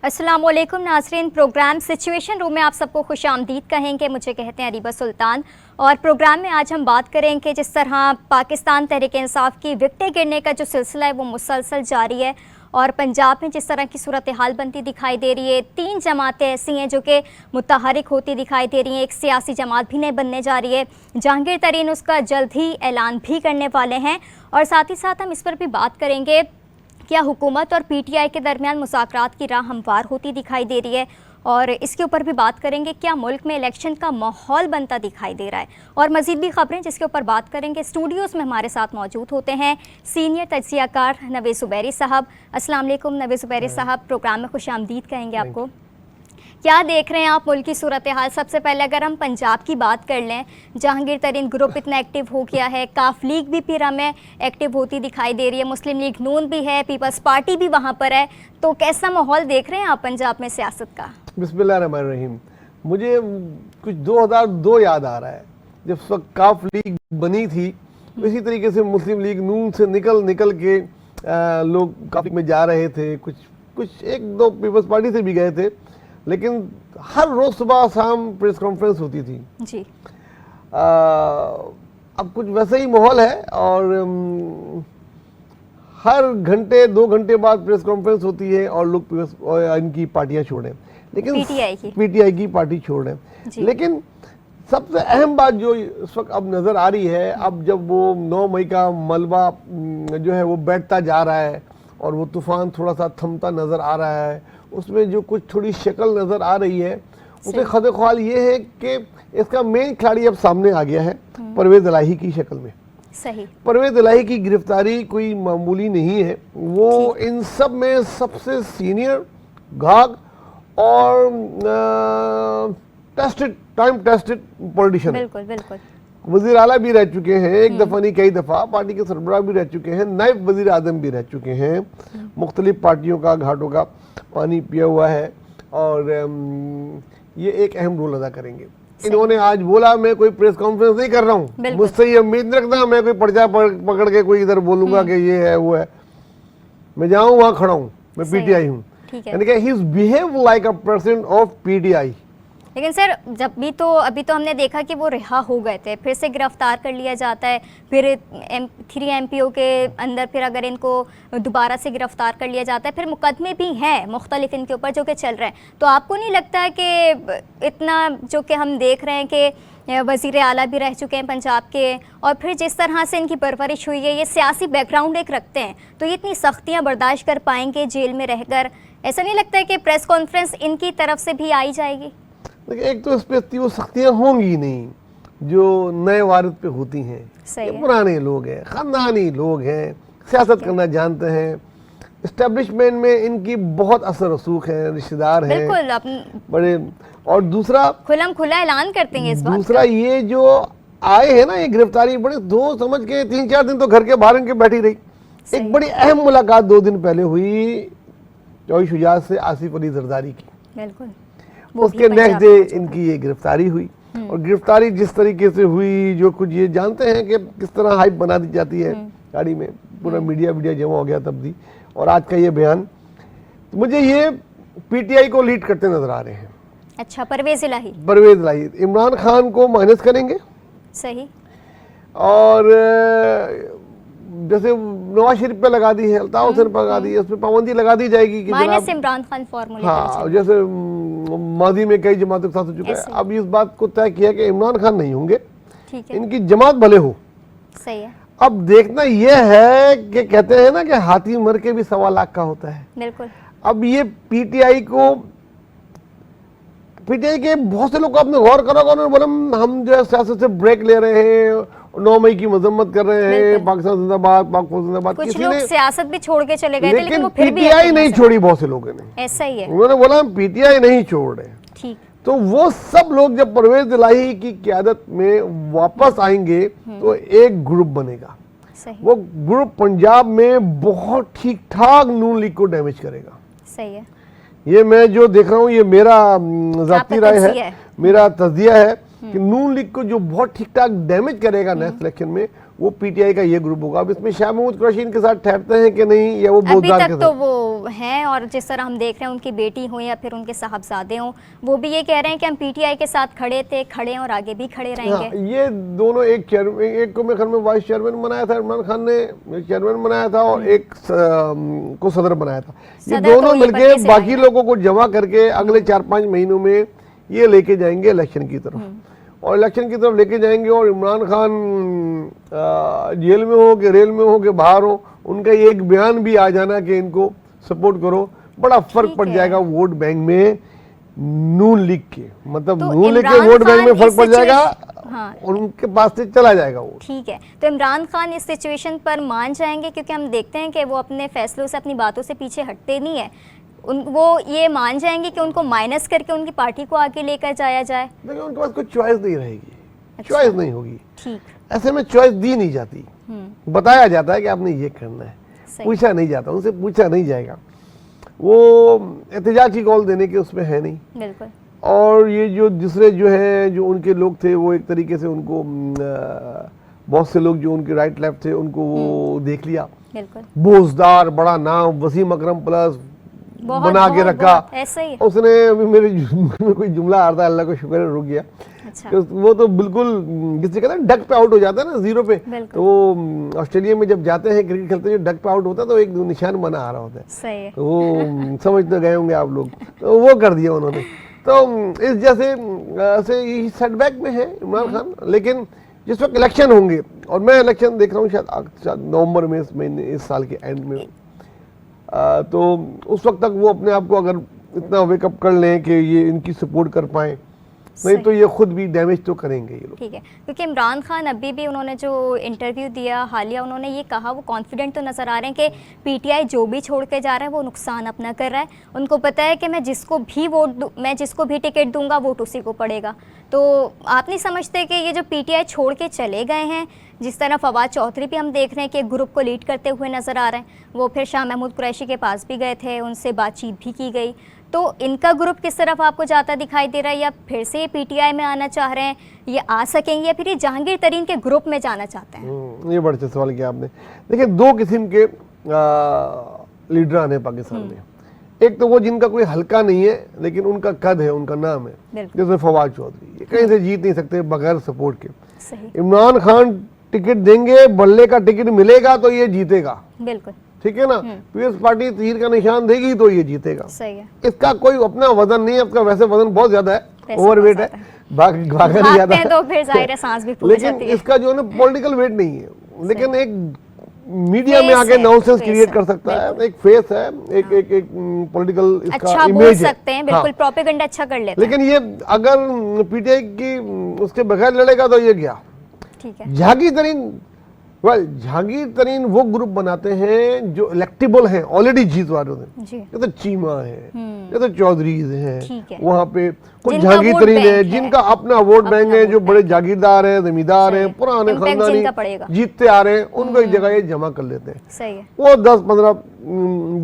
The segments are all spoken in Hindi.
अस्सलामुअलैकुम नाज़रीन, प्रोग्राम सिचुएशन रूम में आप सबको खुश आमदीद कहेंगे। मुझे कहते हैं अरीबा सुल्तान और प्रोग्राम में आज हम बात करेंगे जिस तरह पाकिस्तान तहरीक इंसाफ की विकटें गिरने का जो सिलसिला है वो मुसलसल जारी है और पंजाब में जिस तरह की सूरत हाल बनती दिखाई दे रही है। 3 जमातें ऐसी हैं जो कि मुतहरिक होती दिखाई दे रही हैं। एक सियासी जमात भी नहीं बनने जा रही है, जहांगीर तरीन उसका जल्द ही ऐलान भी करने वाले हैं। और साथ ही साथ हम इस पर भी बात करेंगे क्या हुकूमत और पीटीआई के दरमियान मुज़ाकरात की राह हमवार होती दिखाई दे रही है, और इसके ऊपर भी बात करेंगे क्या मुल्क में इलेक्शन का माहौल बनता दिखाई दे रहा है, और मज़ीद भी ख़बरें जिसके ऊपर बात करेंगे। स्टूडियोज़ में हमारे साथ मौजूद होते हैं सीनियर तज्ज़ियाकार नवीस ज़ुबैरी साहब। अस्सलाम वालेकुम नवीस ज़ुबैरी साहब, प्रोग्राम में खुश आमदीद कहेंगे आपको। क्या देख रहे हैं आप मुल्क की सूरत हाल? सबसे पहले अगर हम पंजाब की बात कर लें, जहांगीर तरीन ग्रुप इतना एक्टिव हो गया है, काफ लीग भी फिर हमें एक्टिव होती दिखाई दे रही है, मुस्लिम लीग नून भी है, पीपल्स पार्टी भी वहाँ पर है, तो कैसा माहौल देख रहे हैं आप पंजाब में सियासत का? बिस्मिल्लाहिर्रहमानिर्रहीम। मुझे कुछ 2002 याद आ रहा है, जब उस वक्त काफ लीग बनी थी, इसी तरीके से मुस्लिम लीग नून से निकल के लोग काफ लीग में जा रहे थे। कुछ 1-2 पीपल्स पार्टी से भी गए थे, लेकिन हर रोज सुबह शाम प्रेस कॉन्फ्रेंस होती थी जी। अब कुछ वैसा ही माहौल है और हर घंटे 2 घंटे बाद प्रेस कॉन्फ्रेंस होती है और लोग इनकी पार्टियां छोड़ रहे हैं, लेकिन पीटीआई की पार्टी छोड़ रहे हैं। लेकिन सबसे अहम बात जो इस वक्त अब नज़र आ रही है, अब जब वो 9 मई का मलबा जो है वो बैठता जा रहा है और वो तूफान थोड़ा सा थमता नज़र आ रहा है, उसमें जो कुछ थोड़ी शक्ल नज़र आ रही है, उससे खद ख्वाल ये है कि इसका मेन खिलाड़ी अब सामने आ गया है परवेज़ इलाही की शक्ल में। सही, परवेज़ इलाही की गिरफ्तारी कोई मामूली नहीं है, वो इन सब में सबसे सीनियर घाग और टाइम टेस्टेड पॉलिटिशियन। बिल्कुल बिल्कुल। वज़ीर आला भी रह चुके हैं, एक दफ़ा नहीं कई दफ़ा, पार्टी के सरबराह भी रह चुके हैं, नायब वज़ीर आज़म भी रह चुके हैं, मुख्तलिफ पार्टियों का घाटों का पानी पिया हुआ है और ये एक अहम रोल अदा करेंगे। इन्होंने आज बोला मैं कोई प्रेस कॉन्फ्रेंस नहीं कर रहा हूँ, मुझसे ये उम्मीद नहीं रखना मैं कोई पर्चा पकड़ के कोई इधर बोलूंगा कि ये है वो है। मैं जाऊँ वहाँ खड़ा हूँ, मैं पीटीआई हूँ, यानी कि he is behave like a president of PTI. लेकिन सर जब भी तो अभी तो हमने देखा कि वो रिहा हो गए थे, फिर से गिरफ्तार कर लिया जाता है, फिर 3 MPO के अंदर फिर अगर इनको दोबारा से गिरफ्तार कर लिया जाता है, फिर मुकदमे भी हैं मुख्तलिफ इनके ऊपर जो कि चल रहे हैं। तो आपको नहीं लगता है कि इतना जो कि हम देख रहे हैं कि वज़ीर आला भी रह चुके हैं पंजाब के, और फिर जिस तरह से इनकी परवरिश हुई है, ये सियासी बैकग्राउंड एक रखते हैं, तो ये इतनी सख्तियाँ बर्दाश्त कर पाएंगे जेल में रहकर? ऐसा नहीं लगता है कि प्रेस कॉन्फ्रेंस इनकी तरफ से भी आई जाएगी? एक तो इस पे वो सख्तियाँ होंगी नहीं जो नए वारिद पे होती हैं। ये पुराने लोग हैं, ख़ानदानी लोग हैं, सियासत करना जानते हैं, इस्टेब्लिशमेंट में इनकी बहुत असर रसूख है, रिश्तेदार हैं बड़े। और दूसरा खुला ऐलान करते हैं इस बात। दूसरा ये जो आए हैं ना, ये गिरफ्तारी बड़े दो समझ के 3-4 दिन तो घर के बाहर इनके बैठी रही। एक बड़ी अहम मुलाकात 2 दिन पहले हुई चौधरी शुजात से आसिफ अली जरदारी की। बिल्कुल, उसके नेक्स्ट डे इनकी ये गिरफ्तारी हुई। और गिरफ्तारी जिस तरीके से हुई, जो कुछ ये जानते हैं कि किस तरह हाइप बना दी जाती है गाड़ी में, पूरा मीडिया जमा हो गया तब भी। और आज का ये बयान, तो मुझे ये पीटीआई को लीड करते नजर आ रहे हैं। अच्छा, परवेज़ इलाही इमरान खान को माइनस करेंगे। सही। और जैसे नवाज शरीफ पे लगा दी है, अल्ताफ हुसैन पे लगा दी है, उसमें पाबंदी लगा दी जाएगी कि इमरान खान फॉर्मूले। हाँ, जैसे माजी में कई जमातों के साथ हो चुका है। अब इस बात को तय किया कि इमरान खान नहीं होंगे, इनकी जमात भले हो। सही है। अब देखना यह है कि कहते हैं ना कि हाथी मर के भी 1.25 लाख का होता है। बिल्कुल। अब ये पीटीआई के बहुत से लोग आपने गौर करा, उन्होंने बोला हम जो है सियासत से ब्रेक ले रहे हैं, 9 मई की मजम्मत कर रहे हैं, पाकिस्तान जिंदाबाद, पाक फौज जिंदाबाद। कुछ लोग सियासत भी छोड़ के चले गए थे, लेकिन वो फिर भी पीटीआई नहीं छोड़ी। बहुत से लोगों ने ऐसा ही है, उन्होंने बोला हम पीटीआई नहीं छोड़ रहे। ठीक। तो वो सब लोग जब परवेज़ इलाही की क़यादत में वापस आएंगे तो एक ग्रुप बनेगा। वो ग्रुप पंजाब में बहुत ठीक ठाक नून लीग को डैमेज करेगा। सही है। ये मैं जो देख रहा हूँ, ये मेरा ज़ाती राय है, मेरा तज्जिया है कि नून लीग को जो बहुत ठीक ठाक डैमेज करेगा नेक्स्ट इलेक्शन में, वो पीटीआई का ये ग्रुप होगा। अब इसमें शाह महमूद कुरैशी इनके साथ ठहरते हैं कि नहीं, या वो बोजदार अभी तक तो वो हैं, और जिस तरह हम देख रहे हैं उनकी बेटी हो या फिर उनके साहबजादे हों, वो भी ये कह रहे हैं कि हम पीटीआई के साथ खड़े हैं और आगे भी खड़े रहेंगे। हाँ, ये दोनों, एक को मेरे ख्याल में वाइस चेयरमैन बनाया था इमरान खान ने, चेयरमैन बनाया था, और एक को सदर बनाया था। ये दोनों मिलके बाकी लोगों को जमा करके अगले 4-5 महीनों में ये लेके जाएंगे इलेक्शन की तरफ, और इलेक्शन की तरफ लेके जाएंगे। और इमरान खान जेल में हो कि रेल में हो कि बाहर हो, उनका ये एक बयान भी आ जाना कि इनको सपोर्ट करो, बड़ा फर्क पड़ जाएगा वोट बैंक में नून लीग के, मतलब तो नून लीग के वोट बैंक में फर्क पड़ जाएगा। हाँ, उनके पास से चला जाएगा वो। ठीक है, तो इमरान खान इस सिचुएशन पर मान जाएंगे, क्योंकि हम देखते हैं कि वो अपने फैसलों से, अपनी बातों से पीछे हटते नहीं है। वो ये मान जाएंगे कि उनको माइनस करके उनकी पार्टी को आगे लेकर जाया जाए? देखिए, उनके पास कोई चॉइस नहीं रहेगी। अच्छा, चॉइस नहीं होगी। ठीक, ऐसे में चॉइस दी नहीं जाती, बताया जाता है कि आपने ये करना है, पूछा नहीं जाता, उनसे पूछा नहीं जाएगा। वो एहतजाज की कॉल देने के उसमें है नहीं। बिल्कुल। और ये जो दूसरे जो है, जो उनके लोग थे, वो एक तरीके से उनको बहुत से लोग जो उनके राइट लेफ्ट थे उनको वो देख लिया। बिल्कुल। बोझदार बड़ा नाम वसीम अकरम प्लस बना के रखा। ऐसे ही उसने अभी मेरे में कोई जुमला आ रहा था, अल्लाह को शुक्र है रुक गया। अच्छा। वो तो बिल्कुल जिसे कहते हैं डक पे आउट हो जाता है ना, 0 पे। तो वो ऑस्ट्रेलिया में जब जाते हैं क्रिकेट खेलते हैं, डक पे आउट होता है तो एक निशान बना आ रहा होता है। सही है। तो वो समझ तो गए होंगे आप लोग, तो वो कर दिया उन्होंने। तो इस जैसे सेटबैक में है इमरान खान। लेकिन जिस वक्त इलेक्शन होंगे, और मैं इलेक्शन देख रहा हूँ शायद नवंबर में, इस महीने, इस साल के एंड में, तो उस वक्त तक वो अपने आप को अगर इतना वेकअप कर लें कि ये इनकी सपोर्ट कर पाएं, नहीं तो ये खुद भी डैमेज तो करेंगे ये लोग। ठीक है, क्योंकि इमरान खान अभी भी उन्होंने जो इंटरव्यू दिया हालिया, उन्होंने ये कहा, वो कॉन्फिडेंट तो नज़र आ रहे हैं कि पीटीआई जो भी छोड़ के जा रहा है वो नुकसान अपना कर रहा है। उनको पता है कि मैं जिसको भी टिकट दूंगा वोट उसी को पड़ेगा। तो आप नहीं समझते कि ये जो पीटीआई छोड़ के चले गए हैं, जिस तरह फवाद चौधरी भी हम देख रहे हैं कि एक ग्रुप को लीड करते हुए नज़र आ रहे हैं, वो फिर शाह महमूद कुरैशी के पास भी गए थे, उनसे बातचीत भी की गई, तो इनका ग्रुप किस तरफ आपको जाता दिखाई दे रहा है? या फिर से ये पीटीआई में आना चाह रहे हैं, ये आ सकेंगे, या फिर ये जहांगीर तरीन के ग्रुप में जाना चाहते हैं? ये बड़ा अच्छा सवाल किया आपने। देखिए, 2 किस्म के लीडर आने पाकिस्तान में। एक तो वो जिनका कोई हल्का नहीं है लेकिन उनका कद है, उनका नाम है, जैसे फवाद चौधरी, ये कहीं से जीत नहीं सकते बगैर सपोर्ट के। इमरान खान टिकट देंगे, बल्ले का टिकट मिलेगा तो ये जीतेगा। बिल्कुल, ठीक है ना। पीएस पार्टी तीर का निशान देगी तो ये जीतेगा। सही है। इसका कोई अपना वजन नहीं है, उसका वैसे वजन बहुत ज्यादा है, ओवरवेट है, भागा नहीं जाता, तो फिर जाहिर है सांस भी फूल लेकिन जाती है। इसका जो है ना पॉलिटिकल वेट नहीं है, लेकिन एक मीडिया में आके नॉनसेंस क्रिएट कर सकता है, एक फेस है, एक पॉलिटिकल इसका अच्छा इमेज बोल है। सकते हैं, बिल्कुल प्रोपेगेंडा अच्छा कर लेते हैं। लेकिन ये अगर पीटीआई की उसके बगैर लड़ेगा तो ये गया। ठीक है। जहांगीर तरीन वो ग्रुप बनाते हैं जो इलेक्टेबल हैं, ऑलरेडी जीत वाले हैं। ये तो चीमा है, ये तो चौधरीज हैं, वहाँ पे कुछ जहांगीर तरीन है जिनका अपना वोट बैंक है, जो बड़े जागीरदार हैं, जमींदार हैं, पुराने खानदानी जीतते आ रहे हैं, उनको एक जगह ये जमा कर लेते हैं। सही है। वो 10-15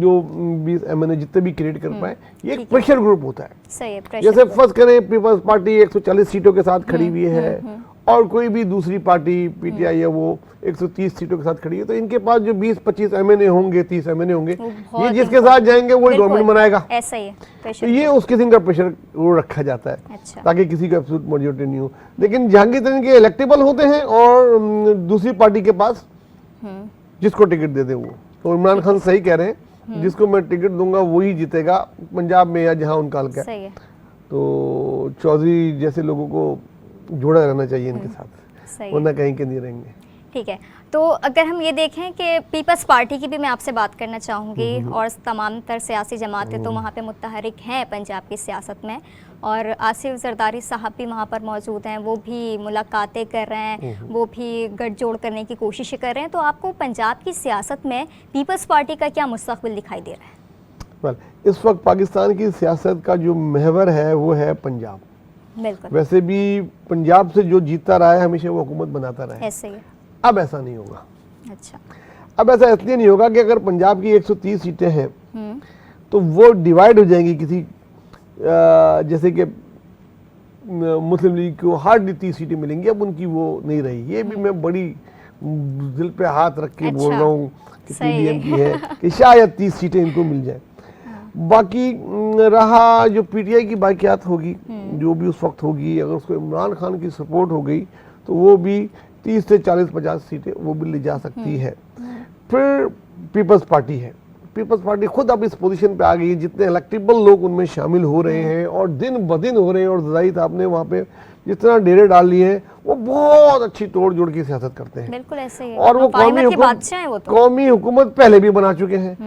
जो 20 एमएनए जितने भी क्रिएट कर पाए, ये एक प्रेशर ग्रुप होता है। सही है। जैसे फर्स्ट करें पीपल्स पार्टी 140 सीटों के साथ खड़ी हुई है, और कोई भी दूसरी पार्टी पीटीआई है वो 130 सीटों के साथ खड़ी है, तो इनके पास जो 20-25 एमएनए होंगे, 30 एमएनए होंगे, ये जिसके साथ जाएंगे वही गवर्नमेंट बनाएगा। ऐसा ही है, तो ये उस किस्म का प्रेशर वो रखा जाता है। अच्छा। ताकि किसी का एब्सोल्यूट मेजॉरिटी नहीं हो। लेकिन जहांगीर तरीन के इलेक्टेबल होते हैं, और दूसरी पार्टी के पास जिसको टिकट दे दे वो। तो इमरान खान सही कह रहे हैं, जिसको मैं टिकट दूंगा वही जीतेगा, पंजाब में या जहाँ उनका हल्का है। तो चौधरी जैसे लोगों को जुड़ा रहना चाहिए इनके साथ, वरना कहीं के नहीं रहेंगे। ठीक है, तो अगर हम ये देखें कि पीपल्स पार्टी की भी मैं आपसे बात करना चाहूँगी, और तमाम तर सियासी जमातें तो वहाँ पे मुतहरिक हैं पंजाब की सियासत में, और आसिफ जरदारी साहब भी वहाँ पर मौजूद हैं, वो भी मुलाकातें कर रहे हैं, वो भी गठजोड़ करने की कोशिश कर रहे हैं। तो आपको पंजाब की सियासत में पीपल्स पार्टी का क्या मुस्तकबिल दिखाई दे रहा है? इस वक्त पाकिस्तान की सियासत का जो महवर है वो है पंजाब। बिल्कुल। वैसे भी पंजाब से जो जीतता रहा है हमेशा वो हुकूमत बनाता रहा है। ऐसे ही। अब ऐसा नहीं होगा। अच्छा। अब ऐसा इसलिए नहीं होगा कि अगर पंजाब की 130 सीटें हैं तो वो डिवाइड हो जाएंगी किसी जैसे कि मुस्लिम लीग को हार्डली 30 सीटें मिलेंगी, अब उनकी वो नहीं रही। ये भी मैं बड़ी दिल पे हाथ रख के बोल अच्छा, रहा हूँ कि सही पीडीएम की है कि शायद 30 सीटें इनको मिल जाए। बाकी रहा जो पीटीआई की बाकियात होगी, जो भी उस वक्त होगी, अगर उसको इमरान खान की सपोर्ट हो गई तो वो भी 30 से 40-50 सीटें वो भी ले जा सकती है। फिर पीपल्स पार्टी है, पीपल्स पार्टी खुद अब इस पोजीशन पे आ गई है, जितने इलेक्टेबल लोग उनमें शामिल हो रहे हैं और दिन ब दिन हो रहे हैं, और ज़ाहिद साहब ने वहाँ पे जितना डेरे डाल लिए हैं वो बहुत अच्छी तोड़ जोड़ की सियासत करते हैं। बिल्कुल ऐसे ही है। और वो तो कौमी हुकूमत पहले भी बना चुके हैं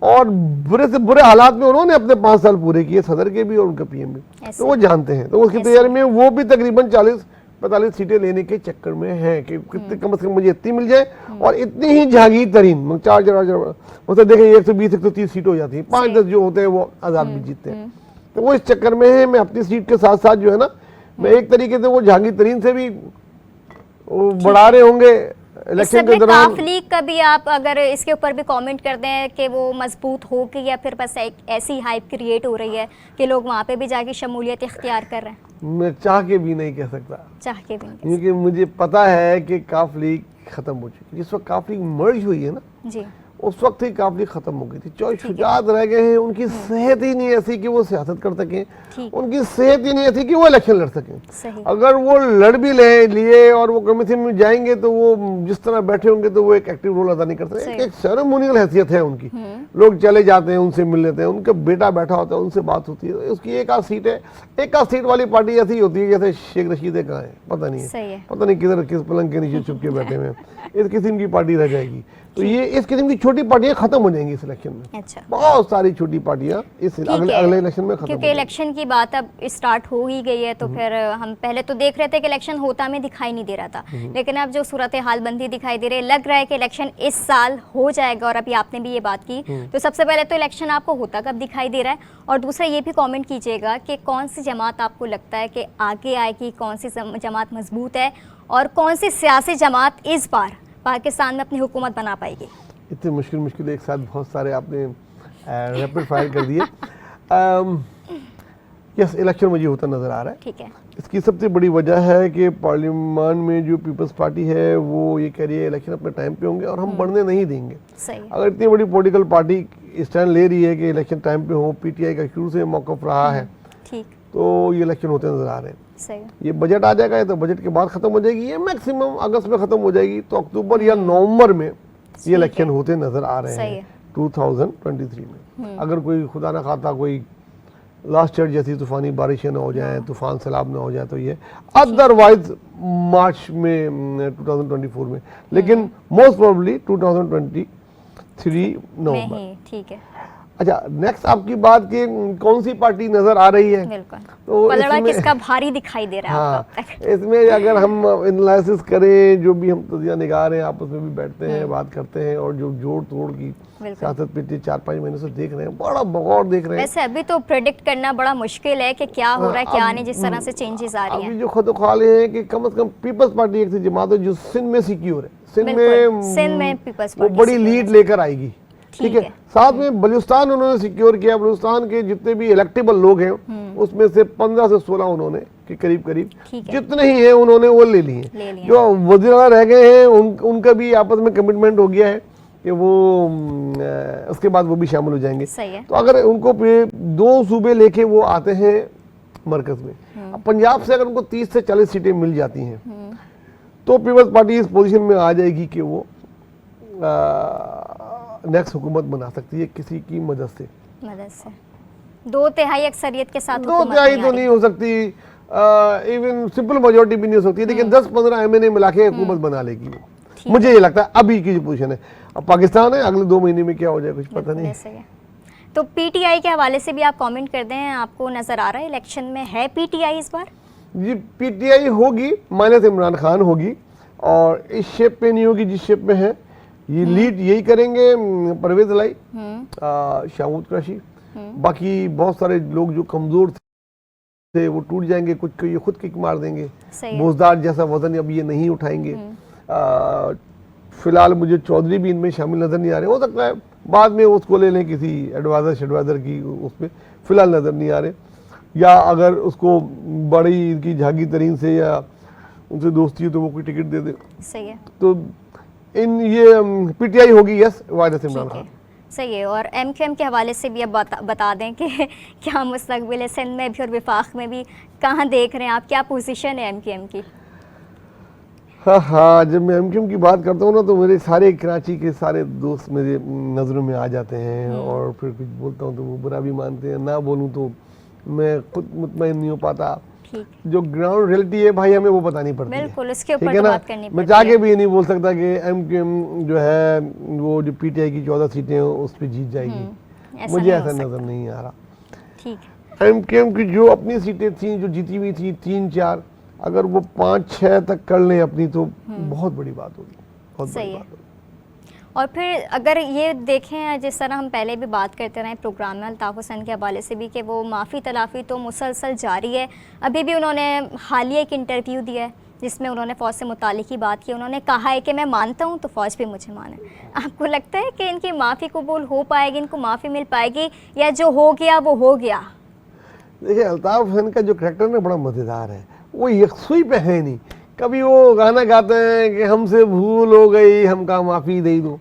और बुरे से बुरे हालात में उन्होंने अपने 5 साल पूरे किए, सदर के भी और उनका पीएम भी, तो वो जानते हैं। तो उसकी तैयारी में वो भी तकरीबन 40-45 सीटें लेने के चक्कर में हैं कि कितने कम से कम मुझे इतनी मिल जाए और इतनी ही जहांगीर तरीन 4 मतलब देखें 120-130 सीट हो जाती है, 5-10 जो होते हैं वो आज़ाद भी जीतते हैं। तो वो इस चक्कर में है, मैं अपनी सीट के साथ साथ जो है ना, मैं एक तरीके से वो जहांगीर तरीन से भी बढ़ा रहे होंगे इलेक्शन के दौरान। काफ लीग का भी आप अगर इसके ऊपर भी कमेंट करते हैं कि वो मजबूत हो गई या फिर बस एक ऐसी हाइप क्रिएट हो रही है कि लोग वहाँ पे भी जाके शमूलियत इख्तियार कर रहे हैं? मैं चाह के भी नहीं कह सकता, चाह के भी नहीं, क्योंकि मुझे पता है कि काफ लीग खत्म हो चुकी है। जिस वक्त काफ लीग मर्ज हुई है ना, जी उस वक्त ही काफ लीग खत्म हो गई थी। चौधरी शुजात रह गए हैं, उनकी सेहत ही नहीं ऐसी कि वो सियासत कर सकें, उनकी सेहत ही नहीं ऐसी कि वो इलेक्शन लड़ सकें। अगर वो लड़ भी लिए और वो कमीशन में जाएंगे तो वो जिस तरह बैठे होंगे तो वो एक एक्टिव रोल अदा नहीं कर सकते। एक सेरेमोनियल हैसियत है उनकी, लोग चले जाते हैं, उनसे मिल लेते हैं, उनका बेटा बैठा होता है, उनसे बात होती है। उसकी एक आध सीट है, एक आध सीट वाली पार्टी ऐसी होती है जैसे शेख रशीद कहाँ है पता नहीं है, पता नहीं किधर किस पलंग के नीचे छुप के बैठे हुए, इस किस्म की पार्टी रह जाएगी। तो ये इस किस्म की छोटी पार्टियां खत्म हो जाएंगी इस इलेक्शन में। अच्छा, बहुत सारी छोटी पार्टियां इस अगले इलेक्शन में खत्म, क्योंकि इलेक्शन की बात अब स्टार्ट हो ही गई है। तो फिर हम पहले तो देख रहे थे कि इलेक्शन होता हमें दिखाई नहीं दे रहा था, लेकिन अब जो सूरत हाल बनती दिखाई दे रही है, लग रहा है कि इलेक्शन इस साल हो जाएगा। और अभी आपने भी ये बात की, तो सबसे पहले तो इलेक्शन आपको होता कब दिखाई दे रहा है, और दूसरा ये भी कॉमेंट कीजिएगा कि कौन सी जमात आपको लगता है कि आगे आएगी, कौन सी जमात मजबूत है और कौन सी सियासी जमात इस बार पाकिस्तान में अपनी हुकूमत बना पाएगी। इतने मुश्किल एक साथ बहुत सारे आपने रैपिड फायर कर दिए। यस, इलेक्शन मुझे होता नज़र आ रहा है। ठीक है, इसकी सबसे बड़ी वजह है कि पार्लियामान में जो पीपल्स पार्टी है वो ये कह रही है इलेक्शन अपने टाइम पे होंगे और हम बढ़ने नहीं देंगे। सही। अगर इतनी बड़ी पॉलिटिकल पार्टी स्टैंड ले रही है कि इलेक्शन टाइम पे हो, पीटीआई का शुरू से मौक़िफ़ रहा है, ठीक, तो ये इलेक्शन होते नज़र आ रहे हैं। सही। ये बजट आ जाएगा तो बजट के बाद ख़त्म हो जाएगी, ये मैक्सिमम अगस्त में ख़त्म हो जाएगी, तो अक्टूबर या नवंबर में ये इलेक्शन होते नजर आ रहे हैं 2023 में। अगर कोई खुदा ना खाता कोई लास्ट ईयर जैसी तूफानी बारिशें ना हो जाए, तूफान सैलाब ना हो जाए, तो ये अदरवाइज मार्च में 2024 में, लेकिन मोस्ट प्रोबेबली 2023 नवंबर। ठीक है। अच्छा, नेक्स्ट आपकी बात की कौन सी पार्टी नजर आ रही है? बिल्कुल, तो पलड़ा किसका भारी दिखाई दे रहा है आपको अब तक? इसमें अगर हम एनालिसिस करें, जो भी हम तजिया निगार हैं, आपस में भी बैठते हैं, बात करते हैं, और जो जोड़ तोड़ की सियासत पिछले 4-5 महीने से देख रहे हैं, बड़ा बगौर देख रहे हैं। वैसे अभी तो प्रेडिक्ट करना बड़ा मुश्किल है कि क्या हो रहा है, क्या नहीं, जिस तरह से चेंजेस आ रही हैं। अभी जो खुद-ख्वाले हैं कि कम से कम पीपल्स पार्टी एक जमात है जो सिंध में सिक्योर है, सिंध में पीपल्स पार्टी बड़ी लीड लेकर आएगी। ठीक है। साथ में बलूचिस्तान उन्होंने सिक्योर किया। बलूचिस्तान के जितने भी इलेक्टेबल लोग हैं उसमें से 15 से 16 उन्होंने के करीब जितने ही हैं उन्होंने वो ले लिए। जो वज़ीर रह गए हैं उनका भी आपस में कमिटमेंट हो गया है कि वो उसके बाद वो भी शामिल हो जाएंगे। तो अगर उनको 2 सूबे लेके वो आते हैं मरकज में, अब पंजाब से अगर उनको 30 से 40 सीटें मिल जाती हैं तो पीपल्स पार्टी इस पोजीशन में आ जाएगी कि वो नेक्स्ट हुकूमत बना सकती है किसी की मदद से। 2/3 अक्सरियत के साथ 2/3 तो नहीं हो सकती, इवन सिंपल मेजॉरिटी भी नहीं हो सकती, लेकिन 10-15 एमएनए मिला के हुकूमत बना लेगी वो। मुझे ये लगता है अभी की जो पोजीशन है। अब पाकिस्तान है, अगले 2 महीने में क्या हो जाए कुछ पता नहीं। तो पीटीआई के हवाले से भी आप कमेंट कर दें, आपको नजर आ रहा है इलेक्शन में है पीटीआई इस बार? जी, पीटीआई होगी, माइनस इमरान खान होगी, और इस शेप पे नहीं होगी जिस शेप में है। ये लीड यही करेंगे परवेज लाई, शाहमूद कुरैशी, बाकी बहुत सारे लोग जो कमजोर थे वो टूट जाएंगे, कुछ को ये खुद किक मार देंगे। बोजदार जैसा वजन अब ये नहीं उठाएंगे। फिलहाल मुझे चौधरी भी इनमें शामिल नजर नहीं आ रहे, हो सकता है बाद में उसको ले लें किसी एडवाइजर की, उसमें फिलहाल नजर नहीं आ रहे, या अगर उसको बड़ी इनकी झागी तरीन से या उनसे दोस्ती है तो वो कोई टिकट दे दे। सही है। तो इन ये पीटीआई होगी, यस, वायरस इमरान खान। सही है। और एमक्यूएम के हवाले से भी अब बता दें कि क्या मुस्तकबिल है सिंध में भी और विफाक में भी, कहाँ देख रहे हैं आप, क्या पोजीशन है एमक्यूएम की? हाँ, जब मैं एमक्यूएम की बात करता हूँ ना तो मेरे सारे कराची के सारे दोस्त मेरे नज़रों में आ जाते हैं, और फिर कुछ बोलता हूँ तो वो बुरा भी मानते हैं, ना बोलूँ तो मैं खुद मुतमईन नहीं हो पाता। जो ग्राउंड रियलिटी है भाई हमें वो बतानी पड़ती है, बिल्कुल, उसके ऊपर तो बात करनी पड़ती है। मैं चाह के भी ये नहीं बोल सकता कि एमक्यूएम जो है वो जो पीटीआई की 14 सीटें हैं उस पर जीत जाएगी, मुझे ऐसा नजर नहीं आ रहा। ठीक, एमक्यूएम की जो अपनी सीटें थी जो जीती हुई थी 3-4, अगर वो 5-6 तक कर लें अपनी तो बहुत बड़ी बात होगी, बहुत बड़ी बात होगी। और फिर अगर ये देखें, जिस तरह हम पहले भी बात करते रहे प्रोग्राम में अल्ताफ़ हुसैन के हवाले से भी, कि वो माफ़ी तलाफ़ी तो मुसलसल जारी है। अभी भी उन्होंने हालिया एक इंटरव्यू दिया है जिसमें उन्होंने फ़ौज से मुतालिक ही बात की। उन्होंने कहा है कि मैं मानता हूँ तो फ़ौज भी मुझे माने। आपको लगता है कि इनकी माफ़ी कबूल हो पाएगी, इनको माफ़ी मिल पाएगी, या जो हो गया वो हो गया? देखिए, अल्ताफ़ हुसैन का जो करैक्टर ना बड़ा मज़ेदार है, वो यकसुई पे है नहीं। कभी वो गाना गाते हैं कि हमसे भूल हो गई, हमका माफ़ी दे दो,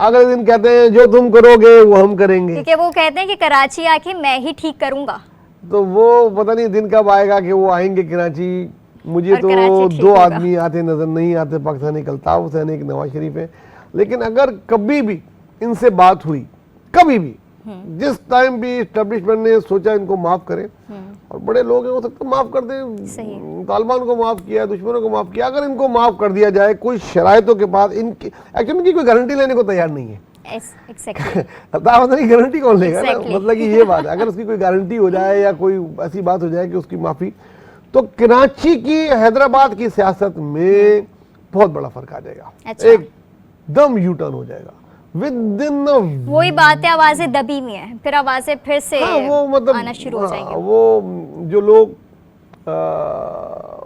अगले दिन कहते हैं जो तुम करोगे वो हम करेंगे, क्योंकि वो कहते हैं कि कराची आके मैं ही ठीक करूंगा। तो वो पता नहीं दिन कब आएगा कि वो आएंगे कराची। मुझे तो 2 आदमी आते नजर नहीं आते पाकिस्तानी, अल्ताफ़ हुसैन एक, नवाज शरीफ है। लेकिन अगर कभी भी इनसे बात हुई, कभी भी जिस टाइम भी एस्टेब्लिशमेंट ने सोचा इनको माफ करें, और बड़े लोग हैं हो सकता है माफ कर दें, तालिबान को माफ किया, दुश्मनों को माफ किया, अगर इनको माफ कर दिया जाए कोई शराइतों के बाद, इनकी एक्चुअली इनकी कोई गारंटी लेने को तैयार नहीं है। अल्ताफ़ की गारंटी कौन लेगा ना, मतलब कि ये बात है, अगर उसकी कोई गारंटी हो जाए या कोई ऐसी बात हो जाए कि उसकी माफी, तो कराची की हैदराबाद की सियासत में बहुत बड़ा फर्क आ जाएगा, एकदम यू टर्न हो जाएगा विदिन। वही बात है, आवाजें दबी हुई हैं, फिर आवाजें फिर से वो मतलब आना शुरू हो जाएंगी। वो जो लोग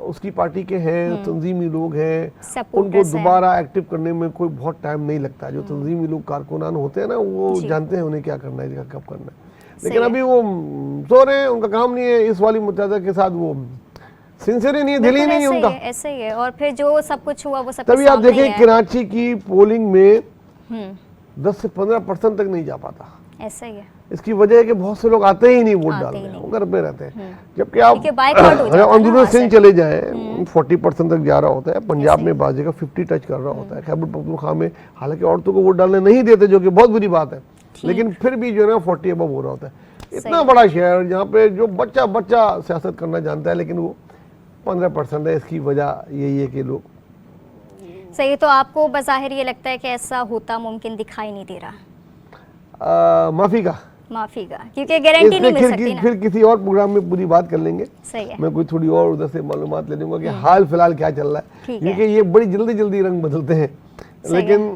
उसकी पार्टी के हैं, तंजीमी लोग हैं, उनको दोबारा एक्टिव करने में कोई बहुत टाइम नहीं लगता। जो तंजीमी लोग कारकुनान होते हैं ना, वो जानते हैं उन्हें क्या करना है, कब करना है। लेकिन अभी वो सो रहे हैं, उनका काम नहीं है, इस वाली मुत्तहदा के साथ वो सिंसियर नहीं है, दिल ही नहीं है उनका। ऐसे ही है। और फिर जो सब कुछ हुआ वो सब तभी आप देखें कराची की पोलिंग में 10 से 15% तक नहीं जा पाता। ऐसा ही है। इसकी वजह है कि बहुत से लोग आते ही नहीं वोट डालने, वो घर पे रहते हैं। जबकि आप अंदरूनी सिंध चले जाएं 40% तक जा रहा होता है, पंजाब में बाजी का 50 टच कर रहा होता है, खैबर पख्तूनख्वा में हालांकि औरतों को वोट डालने नहीं देते, जो कि बहुत बुरी बात है, लेकिन फिर भी जो है ना 40 अबव हो रहा होता है। इतना बड़ा शहर जहाँ पे जो बच्चा सियासत करना जानता है, लेकिन वो 15% है। इसकी वजह यही है कि लोग सही। तो आपको बज़ाहिर ये लगता है कि ऐसा होता मुमकिन दिखाई नहीं दे रहा? माफी का, क्योंकि गारंटी नहीं मिल सकती ना। फिर किसी और प्रोग्राम में पूरी बात कर लेंगे। सही है। मैं कोई थोड़ी और उधर से मालूमात ले लूंगा कि हाल फिलहाल क्या चल रहा है, क्योंकि ये बड़ी जल्दी रंग बदलते हैं। लेकिन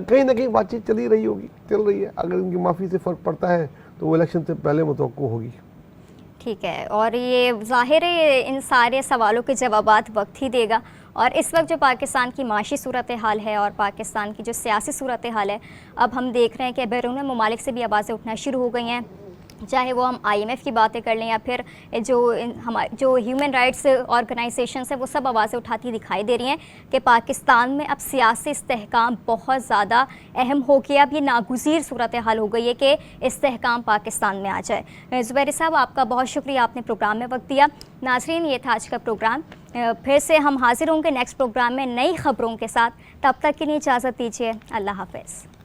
कहीं ना कहीं बातचीत चल रही है। अगर इनकी माफी से फर्क पड़ता है तो वो इलेक्शन से पहले मुतवक्को होगी। ठीक है। और ये जाहिर है इन सारे सवालों के जवाबात वक्त ही देगा। और इस वक्त जो पाकिस्तान की माशी सूरत हाल है और पाकिस्तान की जो सियासी सूरत हाल है, अब हम देख रहे हैं कि बैरून ममालिक से भी आवाज़ें उठना शुरू हो गई हैं, चाहे वो हम IMF की बातें कर लें या फिर जो ह्यूमन राइट्स ऑर्गेनाइजेशंस है, वो सब आवाज़ें उठाती दिखाई दे रही हैं कि पाकिस्तान में अब सियासी इस्तेहकाम बहुत ज़्यादा अहम हो गया। अब ये नागुज़ीर सूरत हाल हो गई है कि इस्तेहकाम पाकिस्तान में आ जाए। ज़ुबैर साहब, आपका बहुत शुक्रिया, आपने प्रोग्राम में वक्त दिया। नाज़रीन, ये था आज का प्रोग्राम। फिर से हम हाजिर होंगे नेक्स्ट प्रोग्राम में नई खबरों के साथ। तब तक के लिए इजाज़त दीजिए। अल्लाह हाफ़िज़।